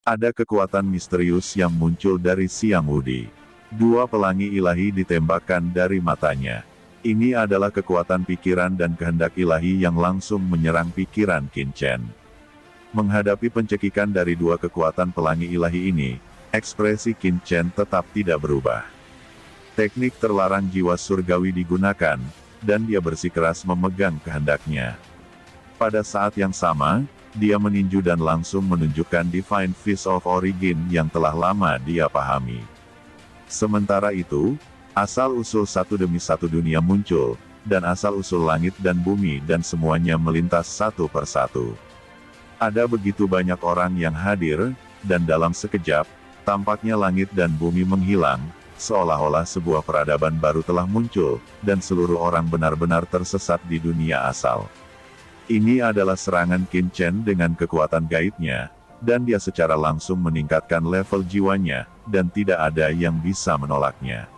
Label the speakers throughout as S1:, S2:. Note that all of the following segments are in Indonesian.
S1: Ada kekuatan misterius yang muncul dari Siang Wudi. Dua pelangi ilahi ditembakkan dari matanya. Ini adalah kekuatan pikiran dan kehendak ilahi yang langsung menyerang pikiran Qin Chen. Menghadapi pencekikan dari dua kekuatan pelangi ilahi ini, ekspresi Qin Chen tetap tidak berubah. Teknik terlarang jiwa surgawi digunakan, dan dia bersikeras memegang kehendaknya. Pada saat yang sama, dia meninju dan langsung menunjukkan Divine Fist of Origin yang telah lama dia pahami. Sementara itu, asal-usul satu demi satu dunia muncul, dan asal-usul langit dan bumi dan semuanya melintas satu persatu. Ada begitu banyak orang yang hadir, dan dalam sekejap, tampaknya langit dan bumi menghilang, seolah-olah sebuah peradaban baru telah muncul, dan seluruh orang benar-benar tersesat di dunia asal. Ini adalah serangan Qin Chen dengan kekuatan gaibnya, dan dia secara langsung meningkatkan level jiwanya, dan tidak ada yang bisa menolaknya.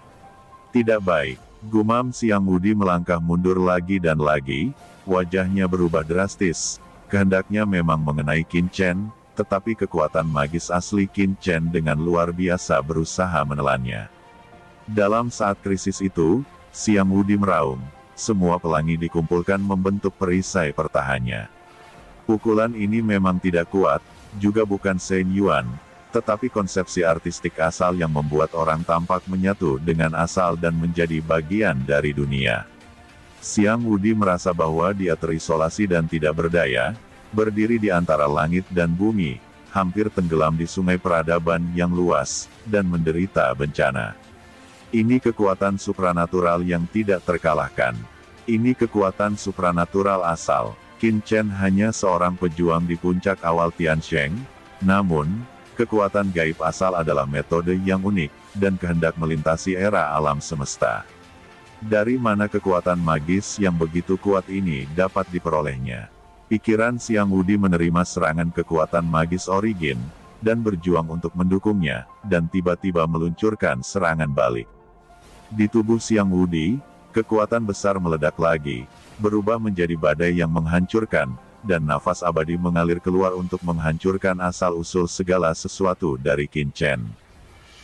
S1: Tidak baik, gumam Siang Wudi melangkah mundur lagi dan lagi, wajahnya berubah drastis. Kehendaknya memang mengenai Qin Chen, tetapi kekuatan magis asli Qin Chen dengan luar biasa berusaha menelannya. Dalam saat krisis itu, Siang Wudi meraung. Semua pelangi dikumpulkan membentuk perisai pertahannya. Pukulan ini memang tidak kuat, juga bukan Shen Yuan, tetapi konsepsi artistik asal yang membuat orang tampak menyatu dengan asal dan menjadi bagian dari dunia. Siang Wudi merasa bahwa dia terisolasi dan tidak berdaya, berdiri di antara langit dan bumi, hampir tenggelam di sungai peradaban yang luas, dan menderita bencana. Ini kekuatan supranatural yang tidak terkalahkan. Ini kekuatan supranatural asal. Qin Chen hanya seorang pejuang di puncak awal Tiansheng, namun, kekuatan gaib asal adalah metode yang unik, dan kehendak melintasi era alam semesta. Dari mana kekuatan magis yang begitu kuat ini dapat diperolehnya? Pikiran Siang Wudi menerima serangan kekuatan magis Origin, dan berjuang untuk mendukungnya, dan tiba-tiba meluncurkan serangan balik. Di tubuh Siang Wudi, kekuatan besar meledak lagi, berubah menjadi badai yang menghancurkan, dan nafas abadi mengalir keluar untuk menghancurkan asal-usul segala sesuatu dari Qin Chen.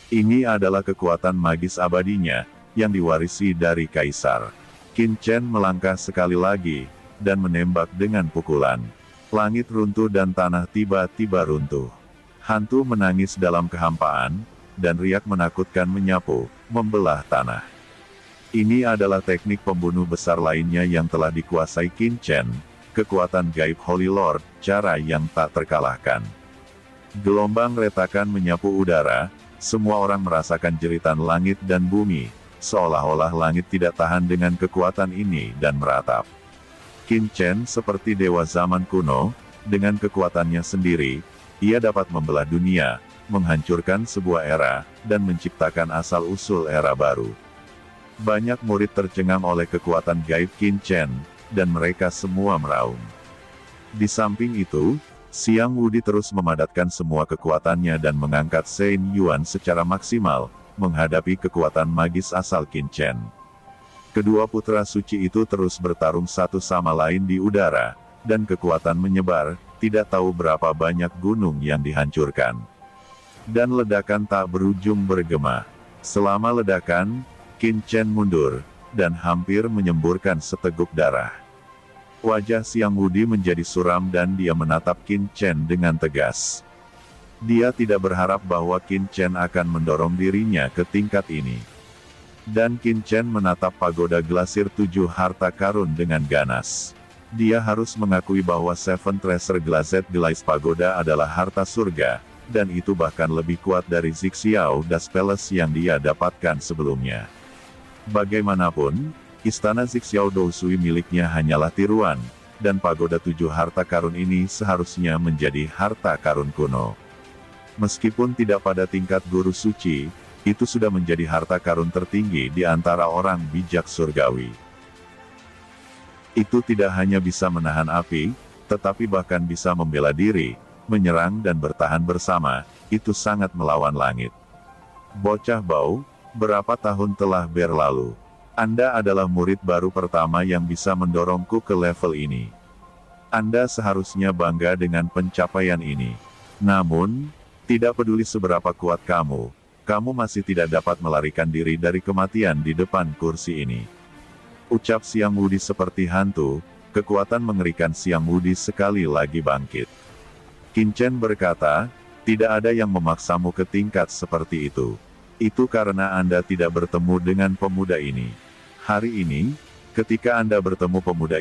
S1: Ini adalah kekuatan magis abadinya, yang diwarisi dari Kaisar. Qin Chen melangkah sekali lagi, dan menembak dengan pukulan. Langit runtuh dan tanah tiba-tiba runtuh. Hantu menangis dalam kehampaan, dan riak menakutkan menyapu, membelah tanah. Ini adalah teknik pembunuh besar lainnya yang telah dikuasai Qin Chen, kekuatan gaib Holy Lord, cara yang tak terkalahkan. Gelombang retakan menyapu udara, semua orang merasakan jeritan langit dan bumi, seolah-olah langit tidak tahan dengan kekuatan ini dan meratap. Qin Chen seperti dewa zaman kuno, dengan kekuatannya sendiri, ia dapat membelah dunia, menghancurkan sebuah era, dan menciptakan asal-usul era baru. Banyak murid tercengang oleh kekuatan gaib Qin Chen, dan mereka semua meraung. Di samping itu, Siang Wudi terus memadatkan semua kekuatannya dan mengangkat Shen Yuan secara maksimal, menghadapi kekuatan magis asal Qin Chen. Kedua putra suci itu terus bertarung satu sama lain di udara, dan kekuatan menyebar, tidak tahu berapa banyak gunung yang dihancurkan. Dan ledakan tak berujung bergema. Selama ledakan, Qin Chen mundur, dan hampir menyemburkan seteguk darah. Wajah Siang Wudi menjadi suram dan dia menatap Qin Chen dengan tegas. Dia tidak berharap bahwa Qin Chen akan mendorong dirinya ke tingkat ini. Dan Qin Chen menatap pagoda Glasir 7 harta karun dengan ganas. Dia harus mengakui bahwa Seven Treasure Glazed Glaze Pagoda adalah harta surga, dan itu bahkan lebih kuat dari Zixiao Das Palace yang dia dapatkan sebelumnya. Bagaimanapun, istana Zixiao Dousui miliknya hanyalah tiruan, dan pagoda 7 harta karun ini seharusnya menjadi harta karun kuno. Meskipun tidak pada tingkat guru suci, itu sudah menjadi harta karun tertinggi di antara orang bijak surgawi. Itu tidak hanya bisa menahan api, tetapi bahkan bisa membela diri, menyerang dan bertahan bersama, itu sangat melawan langit. Bocah bau, berapa tahun telah berlalu? Anda adalah murid baru pertama yang bisa mendorongku ke level ini. Anda seharusnya bangga dengan pencapaian ini. Namun, Tidak peduli seberapa kuat kamu, kamu masih tidak dapat melarikan diri dari kematian di depan kursi ini. Ucap Xiang Wudi seperti hantu, kekuatan mengerikan Xiang Wudi sekali lagi bangkit. Qin Chen berkata, tidak ada yang memaksamu ke tingkat seperti itu. Itu karena Anda tidak bertemu dengan pemuda ini. Hari ini, ketika Anda bertemu pemuda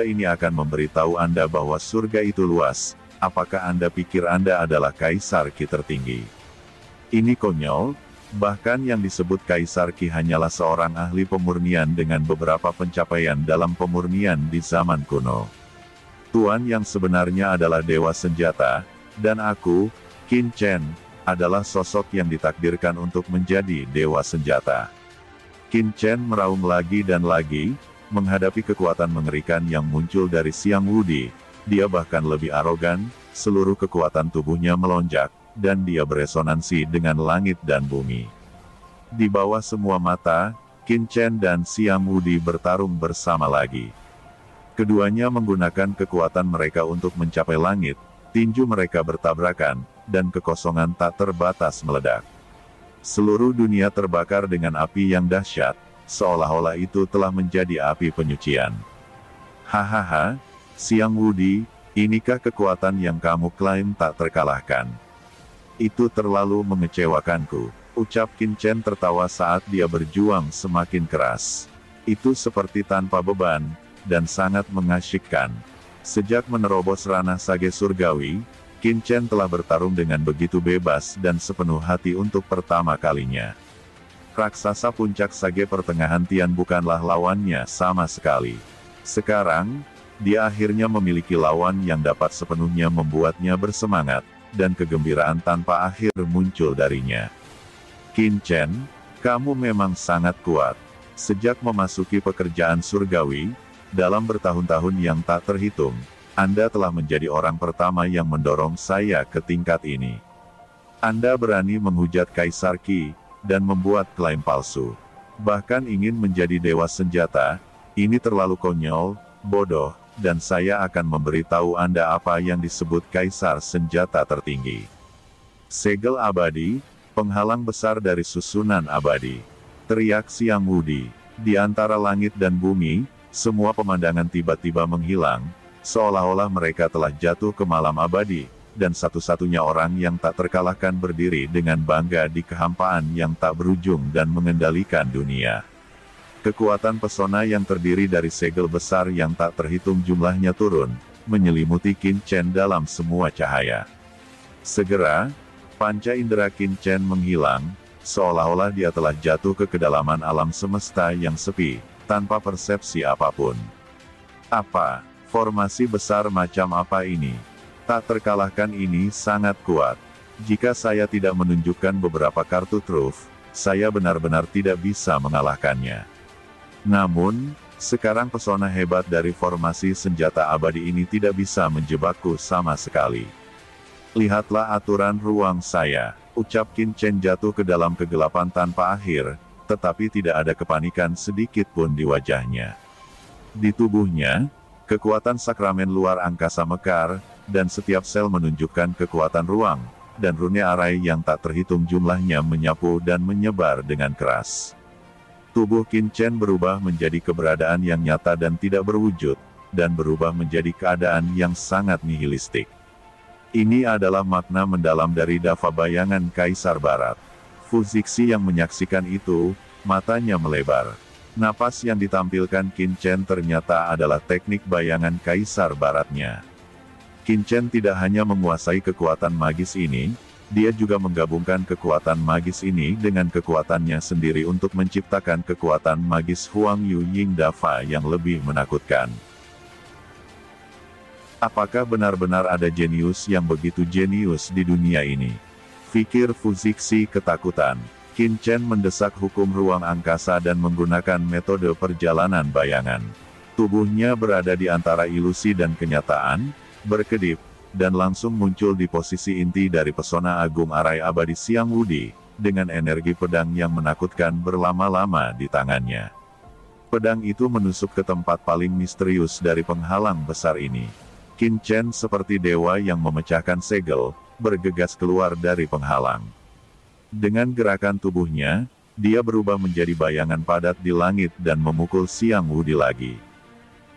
S1: ini akan memberitahu Anda bahwa surga itu luas. Apakah Anda pikir Anda adalah Kaisar Qi tertinggi? Ini konyol, bahkan yang disebut Kaisar Qi hanyalah seorang ahli pemurnian dengan beberapa pencapaian dalam pemurnian di zaman kuno. Tuan yang sebenarnya adalah Dewa Senjata, dan aku, Qin Chen, adalah sosok yang ditakdirkan untuk menjadi Dewa Senjata. Qin Chen meraung lagi dan lagi, menghadapi kekuatan mengerikan yang muncul dari Xiang Wudi. Dia bahkan lebih arogan, seluruh kekuatan tubuhnya melonjak, dan dia beresonansi dengan langit dan bumi. Di bawah semua mata, Qin Chen dan Xiang Wudi bertarung bersama lagi. Keduanya menggunakan kekuatan mereka untuk mencapai langit, tinju mereka bertabrakan, dan kekosongan tak terbatas meledak. Seluruh dunia terbakar dengan api yang dahsyat, seolah-olah itu telah menjadi api penyucian. Hahaha, Xiang Wudi, inikah kekuatan yang kamu klaim tak terkalahkan? Itu terlalu mengecewakanku, ucap Qin Chen tertawa saat dia berjuang semakin keras. Itu seperti tanpa beban, dan sangat mengasyikkan. Sejak menerobos ranah sage surgawi, Qin Chen telah bertarung dengan begitu bebas dan sepenuh hati untuk pertama kalinya. Raksasa puncak sage pertengahan Tian bukanlah lawannya sama sekali. Sekarang, dia akhirnya memiliki lawan yang dapat sepenuhnya membuatnya bersemangat, dan kegembiraan tanpa akhir muncul darinya. Qin Chen, kamu memang sangat kuat. Sejak memasuki pekerjaan surgawi, dalam bertahun-tahun yang tak terhitung, Anda telah menjadi orang pertama yang mendorong saya ke tingkat ini. Anda berani menghujat Kaisar Qi, dan membuat klaim palsu. Bahkan ingin menjadi Dewa Senjata, ini terlalu konyol, bodoh, dan saya akan memberitahu Anda apa yang disebut Kaisar Senjata tertinggi. Segel abadi, penghalang besar dari susunan abadi. Teriak Xiang Wudi. Di antara langit dan bumi, semua pemandangan tiba-tiba menghilang, seolah-olah mereka telah jatuh ke malam abadi, dan satu-satunya orang yang tak terkalahkan berdiri dengan bangga di kehampaan yang tak berujung dan mengendalikan dunia. Kekuatan pesona yang terdiri dari segel besar yang tak terhitung jumlahnya turun, menyelimuti Qin Chen dalam semua cahaya. Segera, panca indera Qin Chen menghilang, seolah-olah dia telah jatuh ke kedalaman alam semesta yang sepi, tanpa persepsi apapun. Apa, formasi besar macam apa ini? Tak terkalahkan ini sangat kuat. Jika saya tidak menunjukkan beberapa kartu truf, saya benar-benar tidak bisa mengalahkannya. Namun, sekarang pesona hebat dari formasi senjata abadi ini tidak bisa menjebakku sama sekali. Lihatlah aturan ruang saya, ucap Qin Chen jatuh ke dalam kegelapan tanpa akhir, tetapi tidak ada kepanikan sedikit pun di wajahnya. Di tubuhnya, kekuatan sakramen luar angkasa mekar, dan setiap sel menunjukkan kekuatan ruang, dan rune arai yang tak terhitung jumlahnya menyapu dan menyebar dengan keras. Tubuh Qin Chen berubah menjadi keberadaan yang nyata dan tidak berwujud, dan berubah menjadi keadaan yang sangat nihilistik. Ini adalah makna mendalam dari Dava bayangan Kaisar Barat. Fu Zixi yang menyaksikan itu, matanya melebar. Napas yang ditampilkan Qin Chen ternyata adalah teknik bayangan Kaisar Baratnya. Qin Chen tidak hanya menguasai kekuatan magis ini, dia juga menggabungkan kekuatan magis ini dengan kekuatannya sendiri untuk menciptakan kekuatan magis Huang Yu Ying Dava yang lebih menakutkan. Apakah benar-benar ada jenius yang begitu jenius di dunia ini? Pikir Fu Zixi ketakutan. Qin Chen mendesak hukum ruang angkasa dan menggunakan metode perjalanan bayangan. Tubuhnya berada di antara ilusi dan kenyataan, berkedip, dan langsung muncul di posisi inti dari pesona agung arai abadi Xiang Wudi, dengan energi pedang yang menakutkan berlama-lama di tangannya. Pedang itu menusuk ke tempat paling misterius dari penghalang besar ini. Qin Chen seperti dewa yang memecahkan segel, bergegas keluar dari penghalang. Dengan gerakan tubuhnya, dia berubah menjadi bayangan padat di langit dan memukul Xiang Wudi lagi.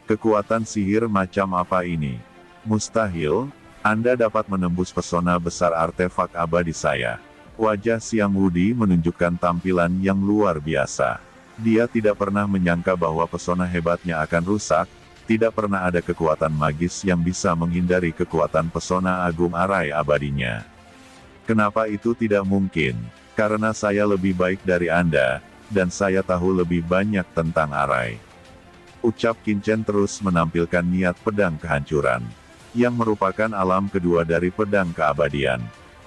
S1: Kekuatan sihir macam apa ini? Mustahil, Anda dapat menembus pesona besar artefak abadi saya. Wajah Xiang Wudi menunjukkan tampilan yang luar biasa. Dia tidak pernah menyangka bahwa pesona hebatnya akan rusak, tidak pernah ada kekuatan magis yang bisa menghindari kekuatan pesona agung arai abadinya. Kenapa itu tidak mungkin? Karena saya lebih baik dari Anda, dan saya tahu lebih banyak tentang arai. Ucap Qin Chen terus menampilkan niat pedang kehancuran, yang merupakan alam kedua dari pedang keabadian.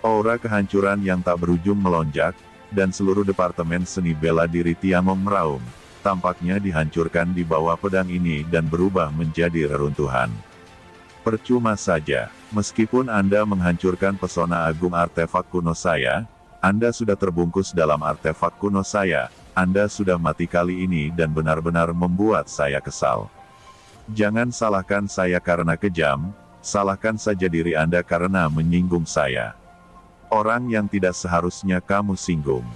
S1: Aura kehancuran yang tak berujung melonjak, dan seluruh departemen seni bela diri Tiangong meraung, tampaknya dihancurkan di bawah pedang ini dan berubah menjadi reruntuhan. Percuma saja, meskipun Anda menghancurkan pesona agung artefak kuno saya, Anda sudah terbungkus dalam artefak kuno saya, Anda sudah mati kali ini dan benar-benar membuat saya kesal. Jangan salahkan saya karena kejam, salahkan saja diri Anda karena menyinggung saya. Orang yang tidak seharusnya kamu singgung.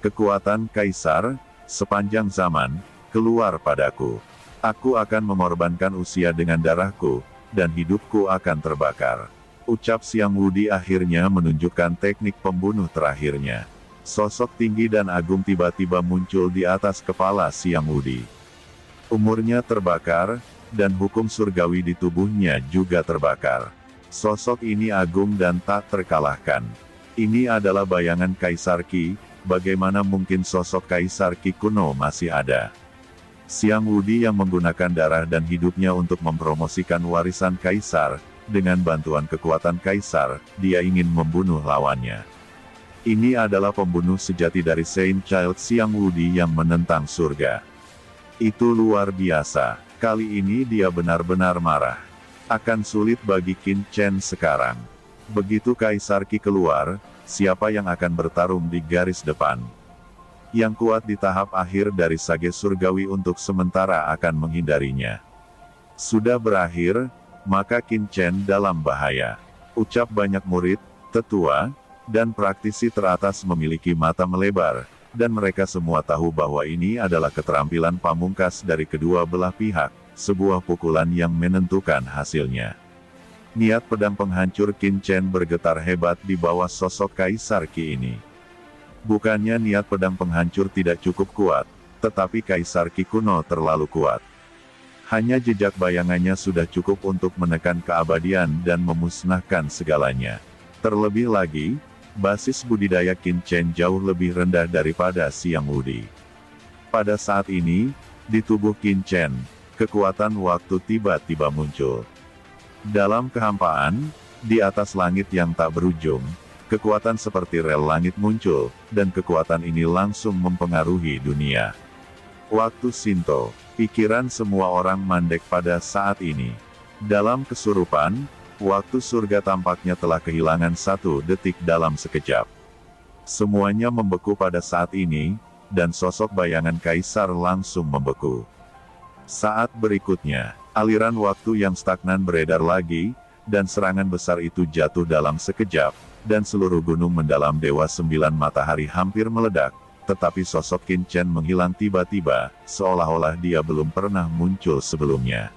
S1: Kekuatan Kaisar, sepanjang zaman, keluar padaku. Aku akan mengorbankan usia dengan darahku, dan hidupku akan terbakar. Ucap Xiang Wudi akhirnya menunjukkan teknik pembunuh terakhirnya. Sosok tinggi dan agung tiba-tiba muncul di atas kepala Xiang Wudi. Umurnya terbakar, dan hukum surgawi di tubuhnya juga terbakar. Sosok ini agung dan tak terkalahkan. Ini adalah bayangan Kaisar Qi, bagaimana mungkin sosok Kaisar Qi kuno masih ada? Xiang Wudi yang menggunakan darah dan hidupnya untuk mempromosikan warisan Kaisar, dengan bantuan kekuatan Kaisar, dia ingin membunuh lawannya. Ini adalah pembunuh sejati dari Saint Child Xiang Wudi yang menentang surga. Itu luar biasa, kali ini dia benar-benar marah. Akan sulit bagi Qin Chen sekarang. Begitu Kaisar Qi keluar, siapa yang akan bertarung di garis depan? Yang kuat di tahap akhir dari sage surgawi untuk sementara akan menghindarinya. Sudah berakhir, maka Qin Chen dalam bahaya. Ucap banyak murid, tetua, dan praktisi teratas memiliki mata melebar, dan mereka semua tahu bahwa ini adalah keterampilan pamungkas dari kedua belah pihak, sebuah pukulan yang menentukan hasilnya. Niat pedang penghancur Qin Chen bergetar hebat di bawah sosok Kaisar Qi ini. Bukannya niat pedang penghancur tidak cukup kuat, tetapi Kaisar Qi kuno terlalu kuat. Hanya jejak bayangannya sudah cukup untuk menekan keabadian dan memusnahkan segalanya. Terlebih lagi, basis budidaya Qin Chen jauh lebih rendah daripada Xiang Wudi. Pada saat ini, di tubuh Qin Chen, kekuatan waktu tiba-tiba muncul. Dalam kehampaan, di atas langit yang tak berujung, kekuatan seperti rel langit muncul, dan kekuatan ini langsung mempengaruhi dunia. Waktu Shinto, pikiran semua orang mandek pada saat ini. Dalam kesurupan, waktu surga tampaknya telah kehilangan 1 detik dalam sekejap. Semuanya membeku pada saat ini, dan sosok bayangan Kaisar langsung membeku. Saat berikutnya, aliran waktu yang stagnan beredar lagi, dan serangan besar itu jatuh dalam sekejap, dan seluruh gunung mendalam Dewa 9 Matahari hampir meledak, tetapi sosok Qin Chen menghilang tiba-tiba, seolah-olah dia belum pernah muncul sebelumnya.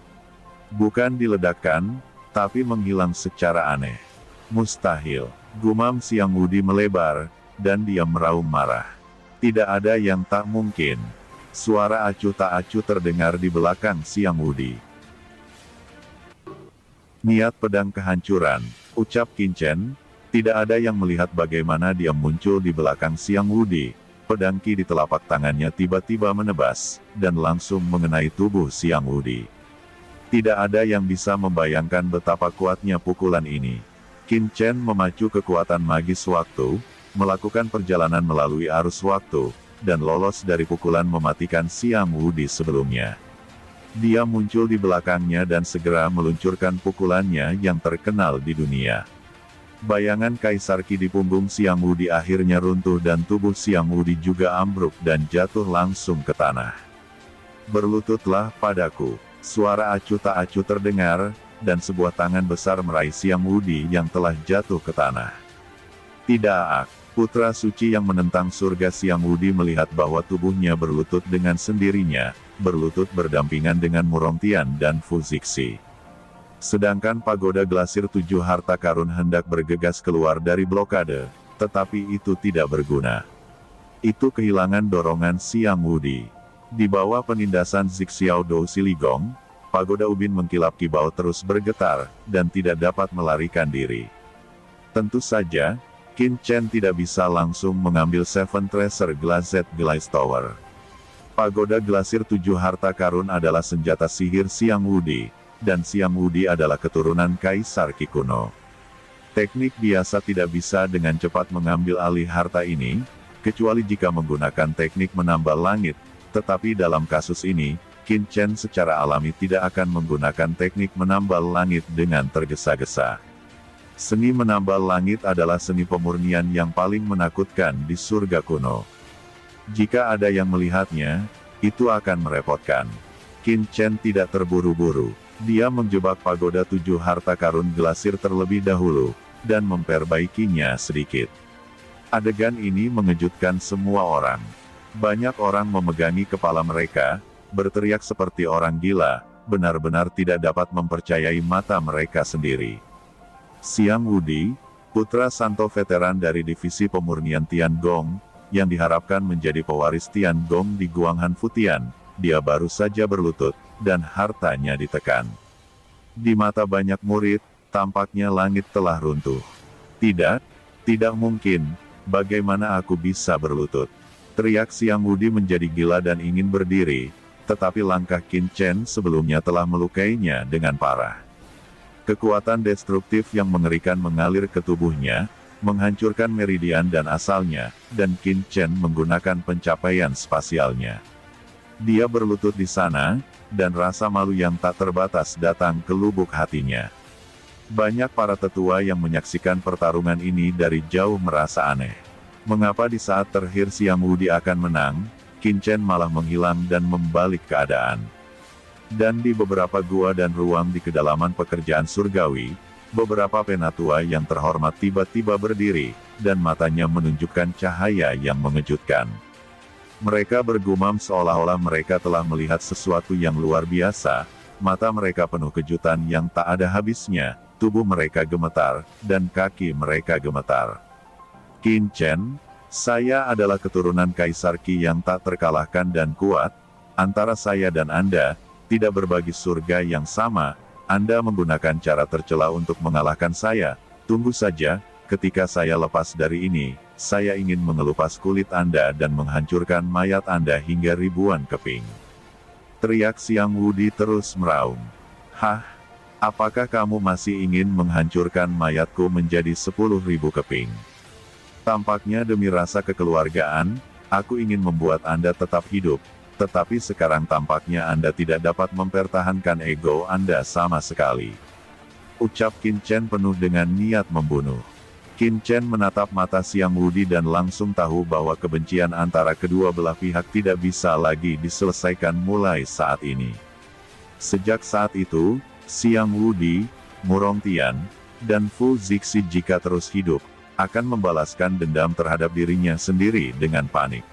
S1: Bukan diledakkan, tapi menghilang secara aneh. Mustahil, gumam Xiang Wudi melebar, dan dia meraung marah. Tidak ada yang tak mungkin. Suara acuh tak acuh terdengar di belakang Xiang Wudi. Niat pedang kehancuran, ucap Qin Chen, tidak ada yang melihat bagaimana dia muncul di belakang Xiang Wudi. Pedang Qi di telapak tangannya tiba-tiba menebas, dan langsung mengenai tubuh Xiang Wudi. Tidak ada yang bisa membayangkan betapa kuatnya pukulan ini. Qin Chen memacu kekuatan magis waktu, melakukan perjalanan melalui arus waktu, dan lolos dari pukulan mematikan Xiang Wudi sebelumnya. Dia muncul di belakangnya dan segera meluncurkan pukulannya yang terkenal di dunia. Bayangan Kaisar Qi di punggung Xiang Wudi akhirnya runtuh dan tubuh Xiang Wudi juga ambruk dan jatuh langsung ke tanah. Berlututlah padaku, suara acuh tak acuh terdengar, dan sebuah tangan besar meraih Xiang Wudi yang telah jatuh ke tanah. Tidak. Putra suci yang menentang surga Siang Wudi melihat bahwa tubuhnya berlutut dengan sendirinya, berlutut berdampingan dengan Murongtian dan Fu Zixi. Sedangkan pagoda Glasir 7 harta karun hendak bergegas keluar dari blokade, tetapi itu tidak berguna. Itu kehilangan dorongan Siang Wudi. Di bawah penindasan Zixiao Dou Siligong, pagoda ubin mengkilap kibau terus bergetar, dan tidak dapat melarikan diri. Tentu saja, Qin Chen tidak bisa langsung mengambil Seven Treasure Glazed Glass Tower. Pagoda Glasir 7 harta karun adalah senjata sihir Siang Wudi, dan Siang Wudi adalah keturunan Kaisar Qi kuno. Teknik biasa tidak bisa dengan cepat mengambil alih harta ini, kecuali jika menggunakan teknik menambal langit, tetapi dalam kasus ini, Qin Chen secara alami tidak akan menggunakan teknik menambal langit dengan tergesa-gesa. Seni menambal langit adalah seni pemurnian yang paling menakutkan di surga kuno. Jika ada yang melihatnya, itu akan merepotkan. Qin Chen tidak terburu-buru. Dia menjebak pagoda 7 harta karun Glasir terlebih dahulu, dan memperbaikinya sedikit. Adegan ini mengejutkan semua orang. Banyak orang memegangi kepala mereka, berteriak seperti orang gila, benar-benar tidak dapat mempercayai mata mereka sendiri. Siang Wudi, putra Santo veteran dari divisi pemurnian Tiangong, yang diharapkan menjadi pewaris Tiangong di Guanghan Futian, dia baru saja berlutut, dan hartanya ditekan. Di mata banyak murid, tampaknya langit telah runtuh. Tidak mungkin, bagaimana aku bisa berlutut? Teriak Siang Wudi menjadi gila dan ingin berdiri, tetapi langkah Qin Chen sebelumnya telah melukainya dengan parah. Kekuatan destruktif yang mengerikan mengalir ke tubuhnya, menghancurkan meridian dan asalnya, dan Qin Chen menggunakan pencapaian spasialnya. Dia berlutut di sana, dan rasa malu yang tak terbatas datang ke lubuk hatinya. Banyak para tetua yang menyaksikan pertarungan ini dari jauh merasa aneh. Mengapa di saat terakhir Siang Wudi akan menang, Qin Chen malah menghilang dan membalik keadaan? Dan di beberapa gua dan ruang di kedalaman pekerjaan surgawi, beberapa penatua yang terhormat tiba-tiba berdiri, dan matanya menunjukkan cahaya yang mengejutkan. Mereka bergumam seolah-olah mereka telah melihat sesuatu yang luar biasa, mata mereka penuh kejutan yang tak ada habisnya, tubuh mereka gemetar, dan kaki mereka gemetar. Qin Chen, saya adalah keturunan Kaisar Qi yang tak terkalahkan dan kuat, antara saya dan Anda, tidak berbagi surga yang sama, Anda menggunakan cara tercela untuk mengalahkan saya, tunggu saja, ketika saya lepas dari ini, saya ingin mengelupas kulit Anda dan menghancurkan mayat Anda hingga ribuan keping. Teriak Siang Wudi terus meraung. Hah? Apakah kamu masih ingin menghancurkan mayatku menjadi 10.000 keping? Tampaknya demi rasa kekeluargaan, aku ingin membuat Anda tetap hidup. Tetapi sekarang tampaknya Anda tidak dapat mempertahankan ego Anda sama sekali. Ucap Qin Chen penuh dengan niat membunuh. Qin Chen menatap mata Siang Wudi dan langsung tahu bahwa kebencian antara kedua belah pihak tidak bisa lagi diselesaikan mulai saat ini. Sejak saat itu, Siang Wudi, Murongtian, dan Fu Zixi jika terus hidup, akan membalaskan dendam terhadap dirinya sendiri dengan panik.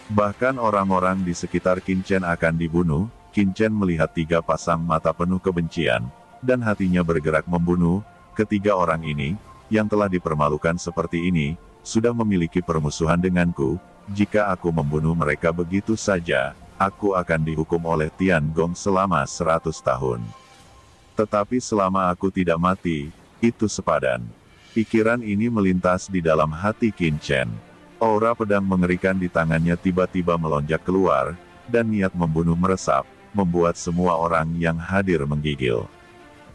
S1: Bahkan orang-orang di sekitar Qin Chen akan dibunuh. Qin Chen melihat 3 pasang mata penuh kebencian, dan hatinya bergerak membunuh. Ketiga orang ini, yang telah dipermalukan seperti ini, sudah memiliki permusuhan denganku. Jika aku membunuh mereka begitu saja, aku akan dihukum oleh Tiangong selama 100 tahun. Tetapi selama aku tidak mati, itu sepadan. Pikiran ini melintas di dalam hati Qin Chen. Aura pedang mengerikan di tangannya tiba-tiba melonjak keluar, dan niat membunuh meresap, membuat semua orang yang hadir menggigil.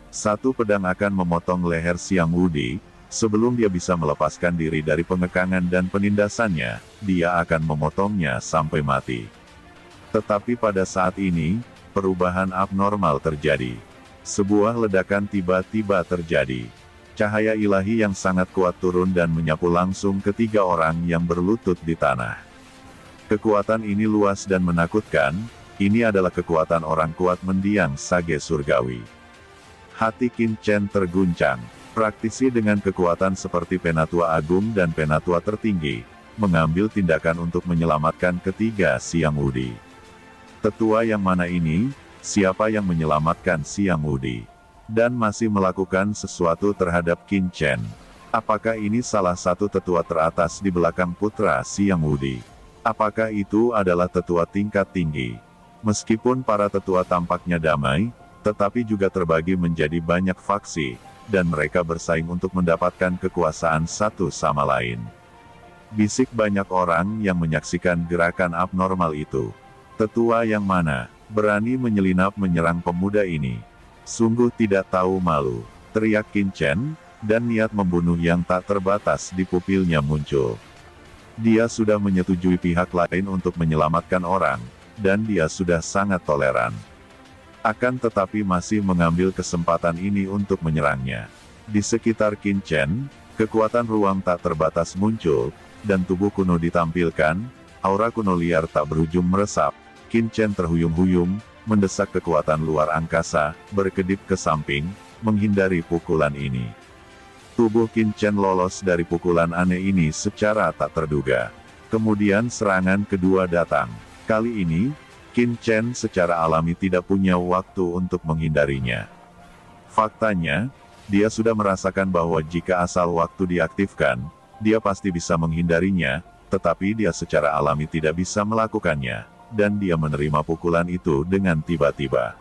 S1: Satu pedang akan memotong leher Siang Wudi, sebelum dia bisa melepaskan diri dari pengekangan dan penindasannya, dia akan memotongnya sampai mati. Tetapi pada saat ini, perubahan abnormal terjadi. Sebuah ledakan tiba-tiba terjadi. Cahaya ilahi yang sangat kuat turun dan menyapu langsung ketiga orang yang berlutut di tanah. Kekuatan ini luas dan menakutkan, ini adalah kekuatan orang kuat mendiang sage surgawi. Hati Qin Chen terguncang. Praktisi dengan kekuatan seperti Penatua Agung dan Penatua Tertinggi, mengambil tindakan untuk menyelamatkan ketiga Siang Wudi. Tetua yang mana ini? Siapa yang menyelamatkan Siang Wudi? Dan masih melakukan sesuatu terhadap Qin Chen. Apakah ini salah satu tetua teratas di belakang putra Siang Wudi? Apakah itu adalah tetua tingkat tinggi? Meskipun para tetua tampaknya damai, tetapi juga terbagi menjadi banyak faksi, dan mereka bersaing untuk mendapatkan kekuasaan satu sama lain. Bisik banyak orang yang menyaksikan gerakan abnormal itu. Tetua yang mana berani menyelinap menyerang pemuda ini? Sungguh tidak tahu malu, teriak Qin Chen, dan niat membunuh yang tak terbatas di pupilnya muncul. Dia sudah menyetujui pihak lain untuk menyelamatkan orang, dan dia sudah sangat toleran. Akan tetapi masih mengambil kesempatan ini untuk menyerangnya. Di sekitar Qin Chen, kekuatan ruang tak terbatas muncul, dan tubuh kuno ditampilkan, aura kuno liar tak berujung meresap. Qin Chen terhuyung-huyung, mendesak kekuatan luar angkasa, berkedip ke samping, menghindari pukulan ini. Tubuh Qin Chen lolos dari pukulan aneh ini secara tak terduga. Kemudian serangan kedua datang. Kali ini, Qin Chen secara alami tidak punya waktu untuk menghindarinya. Faktanya, dia sudah merasakan bahwa jika asal waktu diaktifkan, dia pasti bisa menghindarinya, tetapi dia secara alami tidak bisa melakukannya, dan dia menerima pukulan itu dengan tiba-tiba.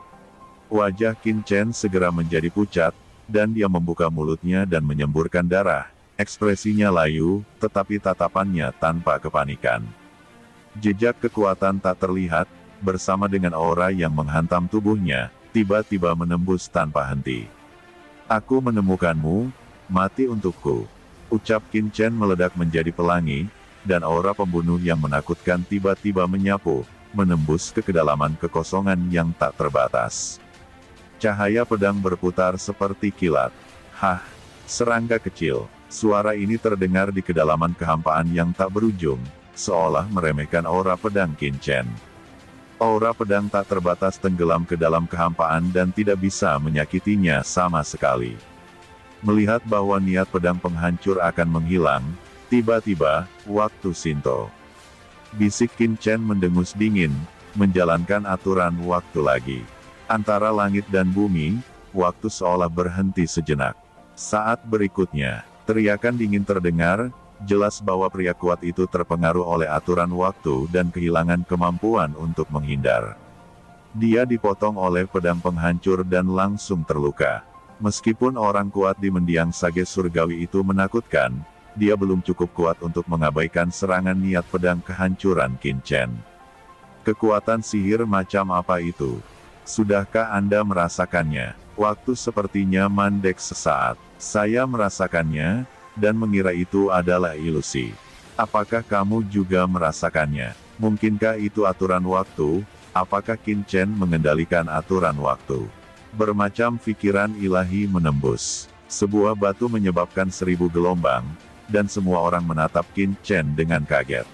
S1: Wajah Qin Chen segera menjadi pucat, dan dia membuka mulutnya dan menyemburkan darah. Ekspresinya layu, tetapi tatapannya tanpa kepanikan. Jejak kekuatan tak terlihat, bersama dengan aura yang menghantam tubuhnya, tiba-tiba menembus tanpa henti. Aku menemukanmu, mati untukku. Ucap Qin Chen meledak menjadi pelangi, dan aura pembunuh yang menakutkan tiba-tiba menyapu, menembus ke kedalaman kekosongan yang tak terbatas. Cahaya pedang berputar seperti kilat. Hah, serangga kecil. Suara ini terdengar di kedalaman kehampaan yang tak berujung, seolah meremehkan aura pedang Qin Chen. Aura pedang tak terbatas tenggelam ke dalam kehampaan dan tidak bisa menyakitinya sama sekali. Melihat bahwa niat pedang penghancur akan menghilang, tiba-tiba, waktu Shinto. Bisik Qin Chen mendengus dingin, menjalankan aturan waktu lagi. Antara langit dan bumi, waktu seolah berhenti sejenak. Saat berikutnya, teriakan dingin terdengar, jelas bahwa pria kuat itu terpengaruh oleh aturan waktu dan kehilangan kemampuan untuk menghindar. Dia dipotong oleh pedang penghancur dan langsung terluka. Meskipun orang kuat di mendiang sage surgawi itu menakutkan, dia belum cukup kuat untuk mengabaikan serangan niat pedang kehancuran Qin Chen. Kekuatan sihir macam apa itu? Sudahkah Anda merasakannya? Waktu sepertinya mandek sesaat. Saya merasakannya, dan mengira itu adalah ilusi. Apakah kamu juga merasakannya? Mungkinkah itu aturan waktu? Apakah Qin Chen mengendalikan aturan waktu? Bermacam pikiran ilahi menembus. Sebuah batu menyebabkan 1000 gelombang, dan semua orang menatap Qin Chen dengan kaget.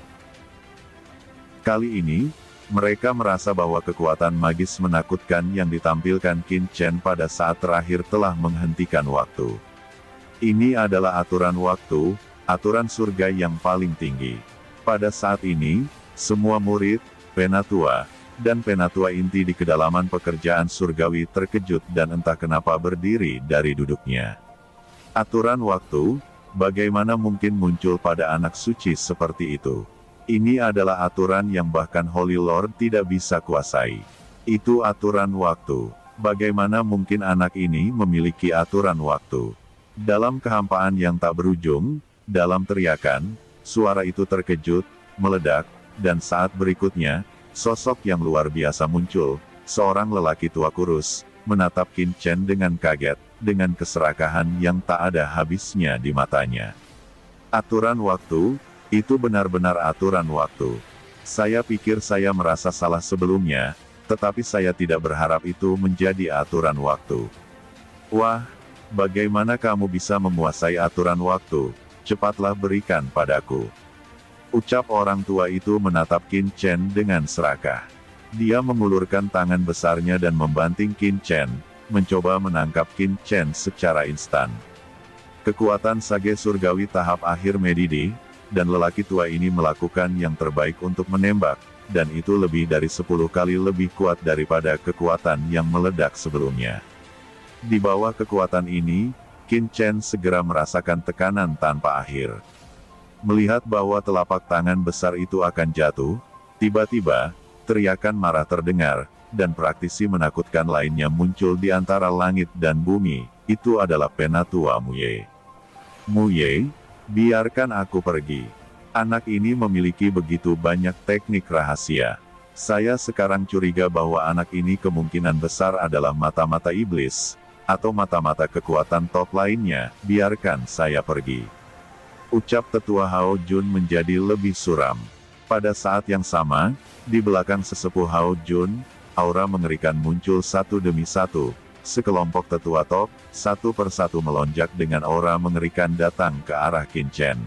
S1: Kali ini, mereka merasa bahwa kekuatan magis menakutkan yang ditampilkan Qin Chen pada saat terakhir telah menghentikan waktu. Ini adalah aturan waktu, aturan surga yang paling tinggi. Pada saat ini, semua murid, penatua, dan penatua inti di kedalaman pekerjaan surgawi terkejut dan entah kenapa berdiri dari duduknya. Aturan waktu, bagaimana mungkin muncul pada anak suci seperti itu? Ini adalah aturan yang bahkan Holy Lord tidak bisa kuasai. Itu aturan waktu. Bagaimana mungkin anak ini memiliki aturan waktu? Dalam kehampaan yang tak berujung, dalam teriakan, suara itu terkejut, meledak, dan saat berikutnya, sosok yang luar biasa muncul, seorang lelaki tua kurus, menatap Qin Chen dengan kaget, dengan keserakahan yang tak ada habisnya di matanya. Aturan waktu, itu benar-benar aturan waktu. Saya pikir saya merasa salah sebelumnya, tetapi saya tidak berharap itu menjadi aturan waktu. Wah! Bagaimana kamu bisa menguasai aturan waktu? Cepatlah berikan padaku. Ucap orang tua itu menatap Qin Chen dengan serakah. Dia mengulurkan tangan besarnya dan membanting Qin Chen, mencoba menangkap Qin Chen secara instan. Kekuatan Sage Surgawi tahap akhir mendidih, dan lelaki tua ini melakukan yang terbaik untuk menembak, dan itu lebih dari 10 kali lebih kuat daripada kekuatan yang meledak sebelumnya. Di bawah kekuatan ini, Qin Chen segera merasakan tekanan tanpa akhir. Melihat bahwa telapak tangan besar itu akan jatuh, tiba-tiba, teriakan marah terdengar, dan praktisi menakutkan lainnya muncul di antara langit dan bumi. Itu adalah Penatua Mu Ye. Mu Ye, biarkan aku pergi. Anak ini memiliki begitu banyak teknik rahasia. Saya sekarang curiga bahwa anak ini kemungkinan besar adalah mata-mata iblis, atau mata-mata kekuatan top lainnya. Biarkan saya pergi. Ucap tetua Hao Jun menjadi lebih suram. Pada saat yang sama, di belakang sesepuh Hao Jun, aura mengerikan muncul satu demi satu. Sekelompok tetua top, satu persatu melonjak dengan aura mengerikan datang ke arah Qin Chen.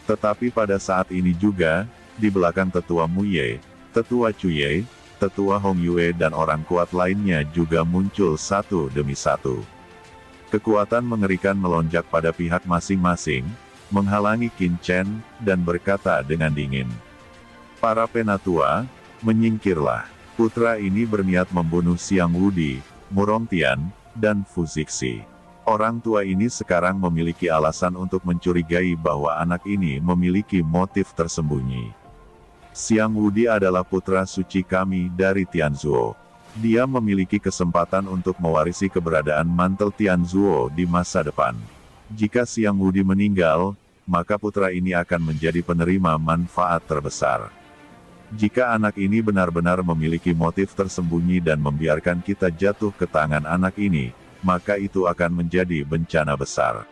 S1: Tetapi pada saat ini juga, di belakang tetua Mu Ye, tetua Chu Ye, tetua Hong Yue dan orang kuat lainnya juga muncul satu demi satu. Kekuatan mengerikan melonjak pada pihak masing-masing, menghalangi Qin Chen, dan berkata dengan dingin. Para penatua, menyingkirlah. Putra ini berniat membunuh Xiang Wudi, Murong Tian, dan Fu Zixi. Orang tua ini sekarang memiliki alasan untuk mencurigai bahwa anak ini memiliki motif tersembunyi. Xiang Wudi adalah putra suci kami dari Tianzuo. Dia memiliki kesempatan untuk mewarisi keberadaan mantel Tianzuo di masa depan. Jika Xiang Wudi meninggal, maka putra ini akan menjadi penerima manfaat terbesar. Jika anak ini benar-benar memiliki motif tersembunyi dan membiarkan kita jatuh ke tangan anak ini, maka itu akan menjadi bencana besar.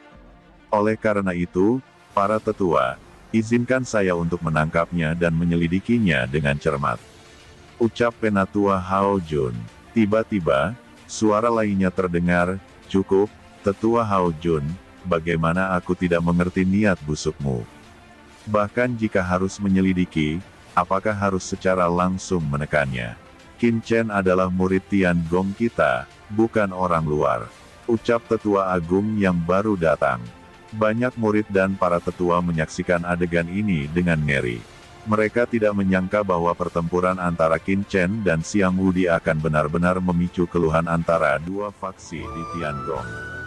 S1: Oleh karena itu, para tetua, izinkan saya untuk menangkapnya dan menyelidikinya dengan cermat. Ucap Penatua Hao Jun. Tiba-tiba, suara lainnya terdengar, cukup, tetua Hao Jun, bagaimana aku tidak mengerti niat busukmu. Bahkan jika harus menyelidiki, apakah harus secara langsung menekannya? Qin Chen adalah murid Tian Gong kita, bukan orang luar. Ucap tetua agung yang baru datang. Banyak murid dan para tetua menyaksikan adegan ini dengan ngeri. Mereka tidak menyangka bahwa pertempuran antara Qin Chen dan Xiang Wudi akan benar-benar memicu keluhan antara dua faksi di Tian Gong.